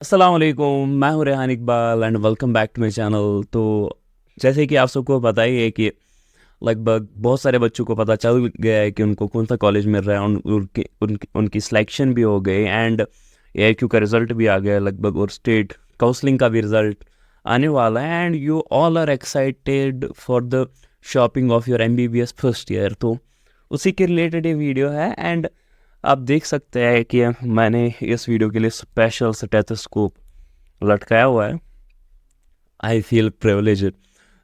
अस्सलाम वालेकुम, मैं हूँ Rehan Iqbal and welcome back to my channel. तो जैसे कि आप सबको पता ही है कि लगभग बहुत सारे बच्चों को पता चल गया है कि उनको कौन सा कॉलेज मिल रहा है। उनकी सिलेक्शन भी हो गई एंड AIQ का रिज़ल्ट भी आ गया है लगभग, और स्टेट काउंसलिंग का भी रिज़ल्ट आने वाला है and you all are excited for the shopping of your MBBS first year. तो उसी के रिलेटेड ये वीडियो है एंड आप देख सकते हैं कि मैंने इस वीडियो के लिए स्पेशल स्टेथोस्कोप लटकाया हुआ है। I feel privileged.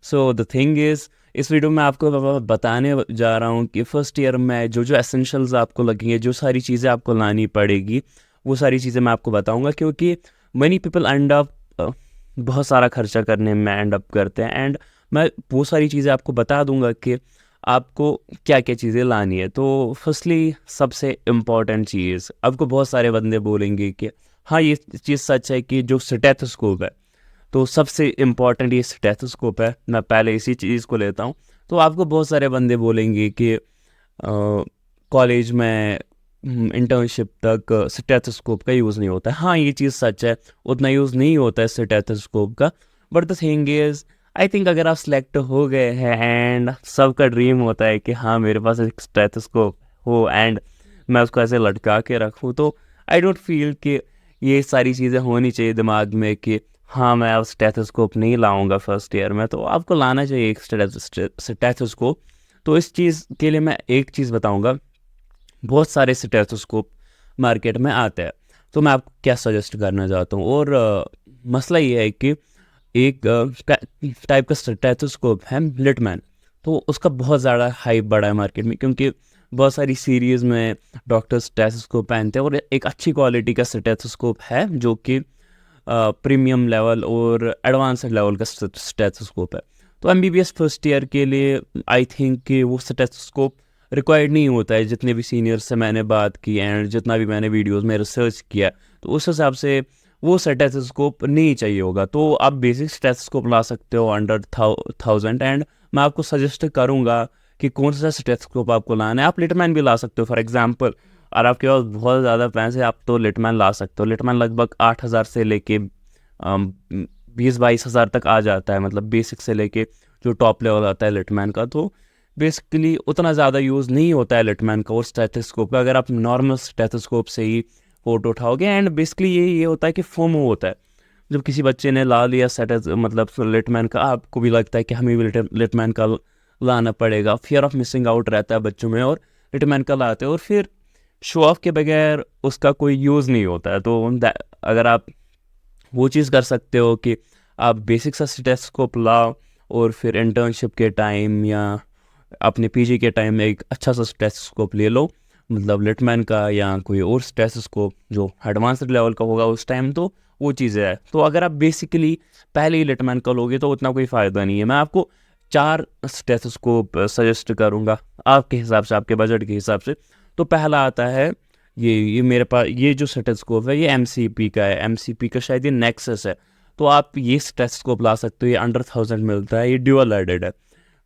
So the thing is, इस वीडियो में आपको बताने जा रहा हूँ कि फर्स्ट ईयर में जो जो एसेंशियल्स आपको लगेंगे, जो सारी चीज़ें आपको लानी पड़ेगी, वो सारी चीज़ें मैं आपको बताऊँगा। क्योंकि मनी पीपल एंड अप बहुत सारा खर्चा करने में एंड अप करते हैं एंड मैं वो सारी चीज़ें आपको बता दूंगा कि आपको क्या क्या चीज़ें लानी है। तो फर्स्टली सबसे इम्पॉर्टेंट चीज़, आपको बहुत सारे बंदे बोलेंगे कि हाँ ये चीज़ सच है कि जो स्टेथोस्कोप है, तो सबसे इम्पॉर्टेंट ये स्टेथोस्कोप है। मैं पहले इसी चीज़ को लेता हूँ। तो आपको बहुत सारे बंदे बोलेंगे कि कॉलेज में इंटर्नशिप तक स्टेथोस्कोप का यूज़ नहीं होता है। हाँ ये चीज़ सच है, उतना यूज़ नहीं होता है स्टेथोस्कोप का। But the thing is, I think अगर आप सिलेक्ट हो गए हैं एंड सबका ड्रीम होता है कि हाँ मेरे पास एक स्टेथोस्कोप हो एंड मैं उसको ऐसे लटका के रखूँ, तो आई डोंट फील कि ये सारी चीज़ें होनी चाहिए दिमाग में कि हाँ मैं अब स्टेथोस्कोप नहीं लाऊंगा फर्स्ट ईयर में। तो आपको लाना चाहिए एक स्टेथोस्कोप। तो इस चीज़ के लिए मैं एक चीज़ बताऊंगा। बहुत सारे स्टेथोस्कोप मार्केट में आते हैं, तो मैं आपको क्या सजेस्ट करना चाहता हूँ। और मसला ये है कि एक टाइप का स्टेथोस्कोप है लिटमैन। तो उसका बहुत ज़्यादा हाइप बढ़ा है मार्केट में, क्योंकि बहुत सारी सीरीज़ में डॉक्टर स्टेथोस्कोप पहनते हैं और एक अच्छी क्वालिटी का स्टेथोस्कोप है जो कि प्रीमियम लेवल और एडवांस्ड लेवल का स्टेथोस्कोप है। तो MBBS फर्स्ट ईयर के लिए आई थिंक कि वो स्टेथोस्कोप रिक्वायर्ड नहीं होता है। जितने भी सीनियर से मैंने बात की एंड जितना भी मैंने वीडियोस में रिसर्च किया, तो उस हिसाब से वो स्टेथोस्कोप नहीं चाहिए होगा। तो आप बेसिक स्टेथोस्कोप ला सकते हो अंडर 1000 एंड मैं आपको सजेस्ट करूँगा कि कौन सा स्टेथोस्कोप आपको लाना है। आप लिटमैन भी ला सकते हो फॉर एग्जांपल। और आपके पास बहुत ज़्यादा पैसे, आप तो लिटमैन ला सकते हो। लिटमैन लगभग 8000 से लेके 20-22 हज़ार तक आ जाता है, मतलब बेसिक से लेके जो टॉप लेवल आता है लिटमैन का। तो बेसिकली उतना ज़्यादा यूज़ नहीं होता है लिटमैन का और स्टेथोस्कोप का, अगर आप नॉर्मल स्टेथोस्कोप से ही फ़ोटो उठाओगे। एंड बेसिकली ये होता है कि फोमो होता है। जब किसी बच्चे ने ला लिया मतलब लिटमैन का, आपको भी लगता है कि हमें भी लिटमैन का लाना पड़ेगा। फियर ऑफ मिसिंग आउट रहता है बच्चों में, और लिटमैन का लाते हैं और फिर शो ऑफ के बगैर उसका कोई यूज़ नहीं होता है। तो अगर आप वो चीज़ कर सकते हो कि आप बेसिक सा स्टेथोस्कोप लाओ और फिर इंटर्नशिप के टाइम या अपने PG के टाइम में एक अच्छा सा स्टेथोस्कोप ले लो, मतलब लिटमैन का या कोई और स्टेथोस्कोप जो एडवांस्ड लेवल का होगा उस टाइम। तो वो चीज़ें है। तो अगर आप बेसिकली पहले ही लिटमैन का लोगे तो उतना कोई फ़ायदा नहीं है। मैं आपको 4 स्टेथोस्कोप सजेस्ट करूँगा आपके हिसाब से, आपके बजट के हिसाब से। तो पहला आता है ये मेरे पास ये जो स्टेथोस्कोप है ये MCP का है। MCP का शायद ये नेक्सस है। तो आप ये स्टेथोस्कोप ला सकते हो, ये अंडर 1000 मिलता है, ये ड्यूअल हेडेड है।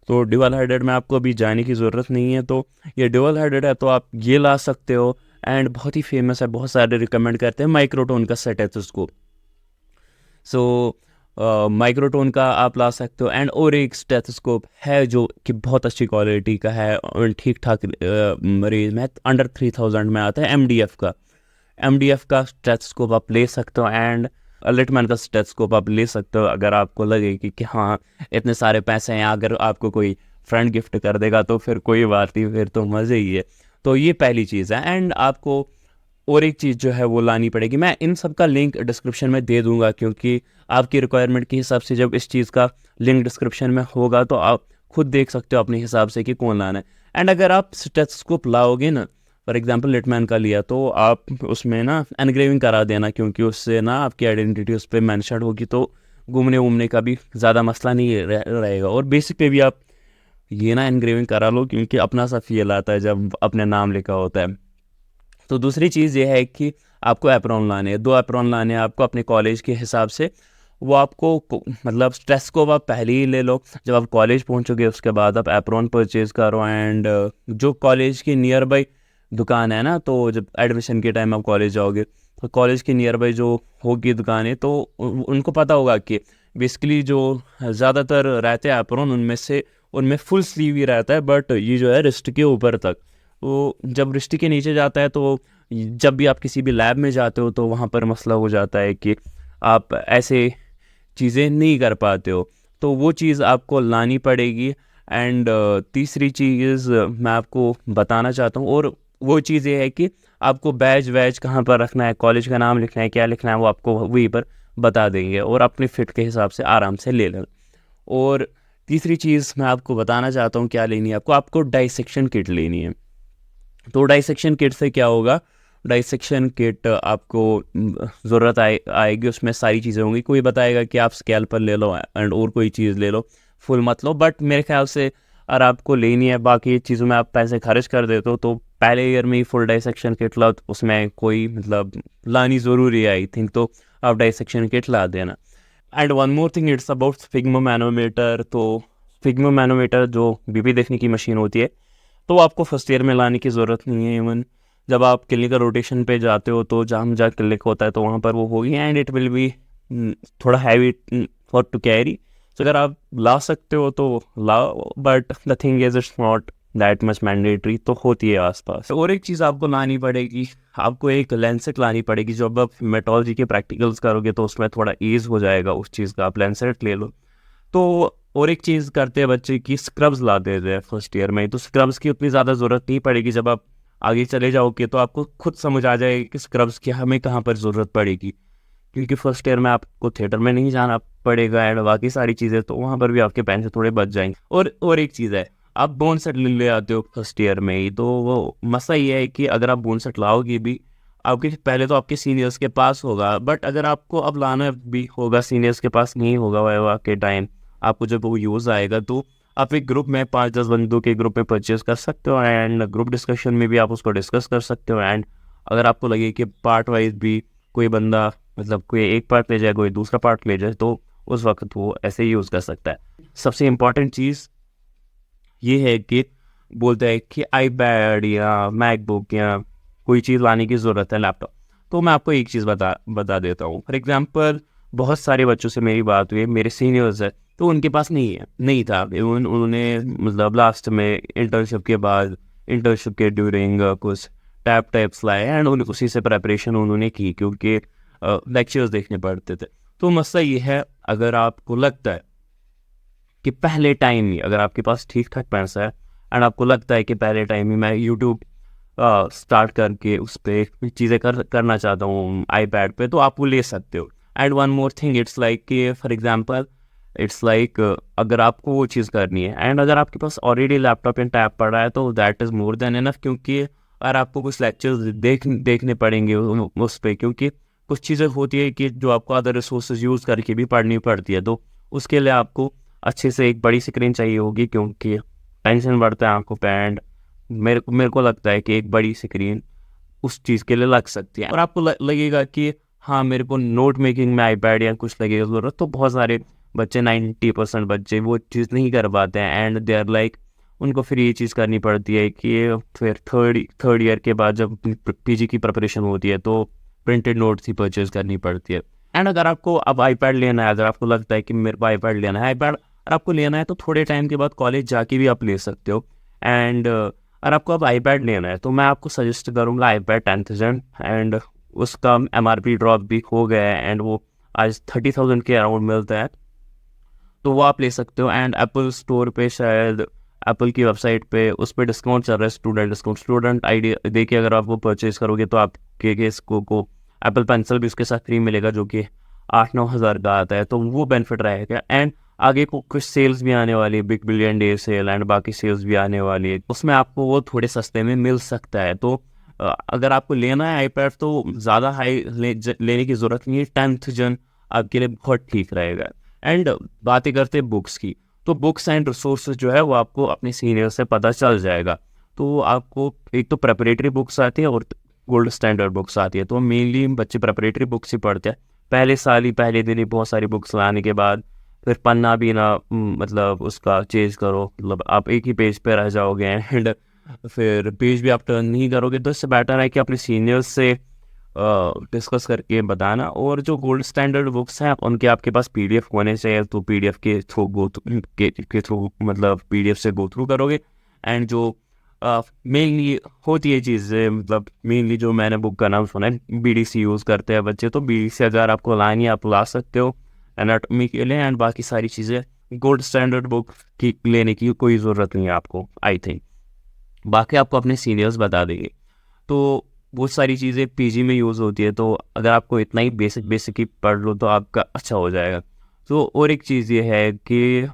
तो ड्यूअल हेडेड में आपको अभी जाने की ज़रूरत नहीं है। तो ये ड्यूअल हेडेड है तो आप ये ला सकते हो एंड बहुत ही फेमस है, बहुत सारे रिकमेंड करते हैं माइक्रोटोन का स्टेथोस्कोप। सो माइक्रोटोन का आप ला सकते हो। एंड और एक स्टेथोस्कोप है जो कि बहुत अच्छी क्वालिटी का है और ठीक ठाक रेंज में, अंडर 3000 में आता है, MDF का स्टेथोस्कोप आप ले सकते हो। एंड लिटमैन का स्टेथोस्कोप आप ले सकते हो अगर आपको लगे कि हाँ इतने सारे पैसे हैं, अगर आपको कोई फ्रेंड गिफ्ट कर देगा तो फिर कोई बात नहीं, फिर तो मज़े ही है। तो ये पहली चीज़ है। एंड आपको और एक चीज़ जो है वो लानी पड़ेगी। मैं इन सब का लिंक डिस्क्रिप्शन में दे दूंगा, क्योंकि आपकी रिक्वायरमेंट के हिसाब से जब इस चीज़ का लिंक डिस्क्रिप्शन में होगा तो आप खुद देख सकते हो अपने हिसाब से कि कौन लाना है। एंड अगर आप स्टेथोस्कोप लाओगे ना, फॉर एग्जांपल लिटमैन का लिया, तो आप उसमें ना एनग्रेविंग करा देना, क्योंकि उससे ना आपकी आइडेंटिटी उस पर मैंशन होगी, तो घूमने वूमने का भी ज़्यादा मसला नहीं रहेगा। और बेसिक पे भी आप ये ना एनग्रेविंग करा लो, क्योंकि अपना सा फील आता है जब अपने नाम लिखा होता है। तो दूसरी चीज़ ये है कि आपको एप्रॉन लाने हैं, 2 एप्रॉन लाने हैं आपको अपने कॉलेज के हिसाब से। वो आपको मतलब स्ट्रेस को आप पहले ही ले लो, जब आप कॉलेज पहुंचोगे उसके बाद आप एप्रॉन परचेज़ करो। एंड जो कॉलेज की नियर बाई दुकान है ना, तो जब एडमिशन के टाइम आप कॉलेज जाओगे कॉलेज के नियर बाई जो होगी दुकानें, तो उनको पता होगा कि बेसिकली जो ज़्यादातर रहते हैं एप्रॉन उनमें फुल स्लीव ही रहता है, बट ये जो है रिस्ट के ऊपर तक। तो जब रिस्ट के नीचे जाता है तो जब भी आप किसी भी लैब में जाते हो तो वहाँ पर मसला हो जाता है कि आप ऐसे चीज़ें नहीं कर पाते हो, तो वो चीज़ आपको लानी पड़ेगी। एंड तीसरी चीज़ मैं आपको बताना चाहता हूँ, और वो चीज़ ये है कि आपको बैज कहाँ पर रखना है, कॉलेज का नाम लिखना है, क्या लिखना है, वो आपको वहीं पर बता देंगे और अपने फिट के हिसाब से आराम से ले लेना। और तीसरी चीज़ मैं आपको बताना चाहता हूँ क्या लेनी है आपको डाइसेक्शन किट लेनी है। तो डाइसेक्शन किट से क्या होगा, डाइसेक्शन किट आपको ज़रूरत आएगी, उसमें सारी चीज़ें होंगी। कोई बताएगा कि आप स्कैल्पल ले लो एंड और कोई चीज़ ले लो, फुल मत लो, बट मेरे ख्याल से अगर आपको लेनी है बाकी चीज़ों में आप पैसे खर्च कर देते हो तो पहले ईयर में ही फुल डाइसेक्शन किट लो, तो उसमें कोई मतलब लानी ज़रूरी है आई थिंक, तो आप डाइसेक्शन किट ला देना। And one more thing, it's about sphygmo manometer. तो स्फिग्मो मैनोमीटर जो बीपी देखने की मशीन होती है, तो आपको फर्स्ट ईयर में लाने की ज़रूरत नहीं है। इवन जब आप क्लिनिकल रोटेशन पे जाते हो तो जहाँ क्लिनिक होता है तो वहाँ पर वो होगी, एंड इट विल बी थोड़ा हैवी फॉर टू कैरी। तो अगर आप ला सकते हो तो लाओ, but the thing is it's not that much mandatory, तो होती है आसपास। और एक चीज़ आपको लानी पड़ेगी, आपको एक लेंसेट लानी पड़ेगी। जब आप मेट्रोलॉजी के प्रैक्टिकल्स करोगे तो उसमें थोड़ा ईज हो जाएगा उस चीज़ का, आप लेंसेट ले लो। तो और एक चीज़ करते हैं बच्चे की स्क्रब्स ला देते हैं फर्स्ट ईयर में, तो स्क्रब्स की उतनी ज़्यादा ज़रूरत नहीं पड़ेगी। जब आप आगे चले जाओगे तो आपको खुद समझ आ जाएगी कि स्क्रब्स की हमें कहाँ पर ज़रूरत पड़ेगी, क्योंकि फर्स्ट ईयर में आपको थिएटर में नहीं जाना पड़ेगा एंड बाकी सारी चीज़ें, तो वहाँ पर भी आपके पैसे थोड़े बच जाएंगे। और एक चीज़ है, आप बोन सेट ले आते हो फर्स्ट ईयर में ही, तो वो मसला ये है कि अगर आप बोन सेट लाओगे भी, आपके पहले तो आपके सीनियर्स के पास होगा, बट अगर आपको अब लाना भी होगा सीनियर्स के पास नहीं होगा वाइवा के टाइम, आपको जब वो यूज़ आएगा तो आप एक ग्रुप में 5-10 बंदों के ग्रुप में परचेज कर सकते हो, एंड ग्रुप डिस्कशन में भी आप उसको डिस्कस कर सकते हो। एंड अगर आपको लगे कि पार्ट वाइज भी कोई बंदा मतलब कोई एक पार्ट ले जाए कोई दूसरा पार्ट ले जाए, तो उस वक्त वो ऐसे ही यूज़ कर सकता है। सबसे इम्पॉर्टेंट चीज़ ये है कि बोलते हैं कि आईपैड या मैकबुक या कोई चीज़ लाने की ज़रूरत है, लैपटॉप। तो मैं आपको एक चीज़ बता देता हूँ। फॉर एग्जांपल बहुत सारे बच्चों से मेरी बात हुई, मेरे सीनियर्स है, तो उनके पास नहीं था। उन्होंने मतलब लास्ट में इंटर्नशिप के बाद, इंटर्नशिप के ड्यूरिंग कुछ टाइप्स लाए एंड उसी से प्रेपरेशन उन्होंने की, क्योंकि लेक्चर्स देखने पड़ते थे। तो मसला ये है, अगर आपको लगता है कि पहले टाइम ही, अगर आपके पास ठीक ठाक पैसा है एंड आपको लगता है कि पहले टाइम ही मैं यूट्यूब स्टार्ट करके उस पर चीज़ें करना चाहता हूँ आईपैड पे, तो आप वो ले सकते हो। And one more thing, it's like कि फॉर एग्जांपल इट्स लाइक अगर आपको वो चीज़ करनी है एंड अगर आपके पास ऑलरेडी लैपटॉप एंड टैब पड़ा है तो that is more than enough, क्योंकि अगर आपको कुछ लेक्चर्स देखने पड़ेंगे उस पर, क्योंकि कुछ चीज़ें होती है कि जो आपको अदर रिसोर्सेज यूज़ करके भी पढ़नी पड़ती है, तो उसके लिए आपको अच्छे से एक बड़ी स्क्रीन चाहिए होगी, क्योंकि टेंशन बढ़ता है आंखों पे। एंड मेरे को लगता है कि एक बड़ी स्क्रीन उस चीज़ के लिए लग सकती है। और आपको लगेगा कि हाँ मेरे को नोट मेकिंग में आईपैड या कुछ लगेगा ज़रूरत, तो बहुत सारे बच्चे 90% बच्चे वो चीज़ नहीं कर पाते हैं एंड दे आर लाइक, उनको फिर ये चीज़ करनी पड़ती है कि फिर थर्ड ईयर के बाद जब पीजी की प्रिपरेशन होती है तो प्रिंटेड नोट्स ही परचेज करनी पड़ती है। एंड अगर आपको अब आईपैड लेना है, अगर आपको लगता है कि मेरे को आईपैड लेना है, आईपैड अगर आपको लेना है तो थोड़े टाइम के बाद कॉलेज जाके भी आप ले सकते हो। एंड अगर आपको अब आईपैड लेना है तो मैं आपको सजेस्ट करूँगा आईपैड 10,000, एंड उसका MRP ड्रॉप भी हो गया है एंड वो आज 30,000 के अराउंड मिलता है, तो वो आप ले सकते हो। एंड एप्पल स्टोर पे शायद एप्पल की वेबसाइट पे उस पर डिस्काउंट चल रहा है, स्टूडेंट आईडी देखिए, अगर आप वो परचेज करोगे तो आपके इसको एप्पल पेंसिल भी उसके साथ फ्री मिलेगा, जो कि 8-9 हज़ार का आता है, तो वो बेनिफिट रहेगा। एंड आगे को कुछ सेल्स भी आने वाली है, big billion day sale and बाकी सेल्स भी आने वाली है, उसमें आपको वो थोड़े सस्ते में मिल सकता है। तो अगर आपको लेना है आईपैड तो ज़्यादा हाई लेने की ज़रूरत नहीं है, 10,000 आपके लिए बहुत ठीक रहेगा। एंड बातें करते हैं बुक्स की, तो बुक्स एंड रिसोर्सेज जो है वो आपको अपने सीनियर से पता चल जाएगा। तो आपको एक तो प्रेपरेटरी बुक्स आती है और गोल्ड स्टैंडर्ड बुक्स आती है, तो मेनली बच्चे प्रेपरेटरी बुक्स ही पढ़ते हैं। पहले साल ही पहले दिन ही बहुत सारी बुक्स लाने के बाद फिर पन्ना भी ना मतलब उसका चेंज करो, मतलब आप एक ही पेज पे रह जाओगे एंड फिर पेज भी आप टर्न नहीं करोगे। तो इससे बेटर है कि अपने सीनियर्स से डिस्कस करके बताना। और जो गोल्ड स्टैंडर्ड बुक्स हैं उनके आपके पास पीडीएफ होने चाहिए, तो पीडीएफ के थ्रू के थ्रू मतलब पीडीएफ से गो थ्रू करोगे। एंड जो मेनली होती है चीज़ें, मतलब मेनली जो मैंने बुक का नाम सुना है, बीडीसी यूज़ करते हैं बच्चे, तो बीडीसी अगर आपको लानी है आप ला सकते हो एनाटॉमी के लिए। एंड बाकी सारी चीज़ें गोल्ड स्टैंडर्ड बुक की लेने की कोई ज़रूरत नहीं है आपको, आई थिंक। बाकी आपको अपने सीनियर्स बता देंगे। तो बहुत सारी चीज़ें पीजी में यूज़ होती है, तो अगर आपको इतना ही बेसिक ही पढ़ लो तो आपका अच्छा हो जाएगा। तो और एक चीज़ ये है कि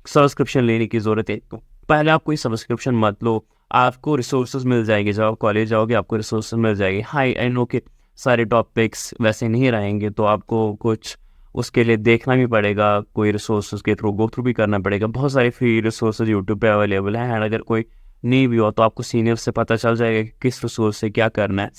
सब्सक्रिप्शन लेने की ज़रूरत है। तो पहले आप कोई सब्सक्रिप्शन मत लो, आपको रिसोर्सेज मिल जाएंगे। जब आप कॉलेज जाओगे आपको रिसोर्सेज मिल जाएंगे। हाई आई नो कि सारे टॉपिक्स वैसे नहीं रहेंगे, तो आपको कुछ उसके लिए देखना भी पड़ेगा, कोई रिसोर्सेज के थ्रू गो थ्रू भी करना पड़ेगा। बहुत सारे फ्री रिसोर्सेज यूट्यूब पे अवेलेबल हैं। एंड अगर कोई नहीं भी हो तो आपको सीनियर से पता चल जाएगा कि किस रिसोर्स से क्या करना है।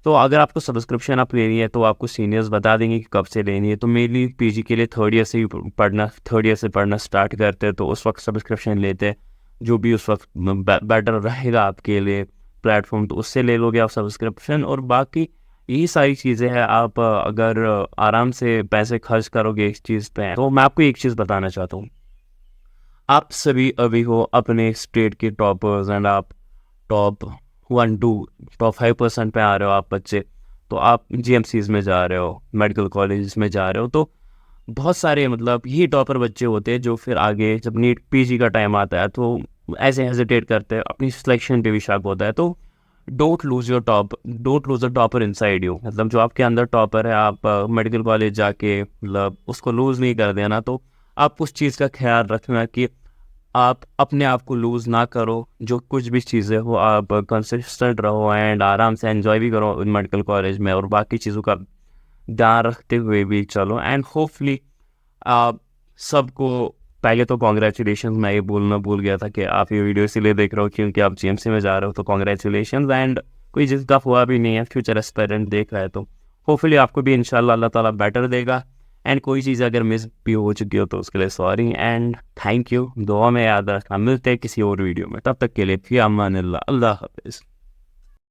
तो अगर आपको सब्सक्रिप्शन आप लेनी है तो आपको सीनियर्स बता देंगे कि कब से लेनी है। तो मेनली पीजी के लिए थर्ड ईयर से पढ़ना स्टार्ट करते हैं, तो उस वक्त सब्सक्रिप्शन लेते हैं। जो भी उस वक्त बेटर रहेगा आपके लिए प्लेटफॉर्म, तो उससे ले लोगे आप सब्सक्रिप्शन। और बाकी यही सारी चीज़ें हैं। आप अगर आराम से पैसे खर्च करोगे इस चीज़ पे, तो मैं आपको एक चीज़ बताना चाहता हूँ। आप सभी अभी हो अपने स्टेट के टॉपर्स, एंड आप टॉप 1 2 टॉप 5% पे आ रहे हो आप बच्चे। तो आप जीएमसीज में जा रहे हो, मेडिकल कॉलेज में जा रहे हो, तो बहुत सारे मतलब यही टॉपर बच्चे होते हैं जो फिर आगे जब नीट पीजी का टाइम आता है तो ऐसे हेजिटेट करते हैं, अपनी सिलेक्शन पे भी शक होता है। तो don't lose the topper inside you. मतलब जो आपके अंदर टॉपर है, आप मेडिकल कॉलेज जाके मतलब उसको लूज़ नहीं कर देना। तो आप उस चीज़ का ख्याल रखना कि आप अपने आप को लूज़ ना करो। जो कुछ भी चीज़ें हो आप कंसिस्टेंट रहो एंड आराम से एंजॉय भी करो मेडिकल कॉलेज में, और बाकी चीज़ों का ध्यान रखते हुए भी चलो। एंड होपफुली आप सबको पहले तो कॉन्ग्रेचुलेशन, मैं ये बोलना भूल गया था कि आप ये वीडियो इसीलिए देख रहे हो क्योंकि आप जीएमसी में जा रहे हो, तो कॉन्ग्रेचुलेशन। एंड कोई जिसका हुआ भी नहीं है, फ्यूचर एस्पायरेंट देख रहा है, तो होपफुली आपको भी इंशाल्लाह अल्लाह ताला बेटर देगा। एंड कोई चीज़ अगर मिस भी हो चुकी हो तो उसके लिए सॉरी एंड थैंक यू। दुआ में याद रखना। मिलते हैं किसी और वीडियो में, तब तक के लिए फी अमान अल्लाह, अल्लाह हाफिज़।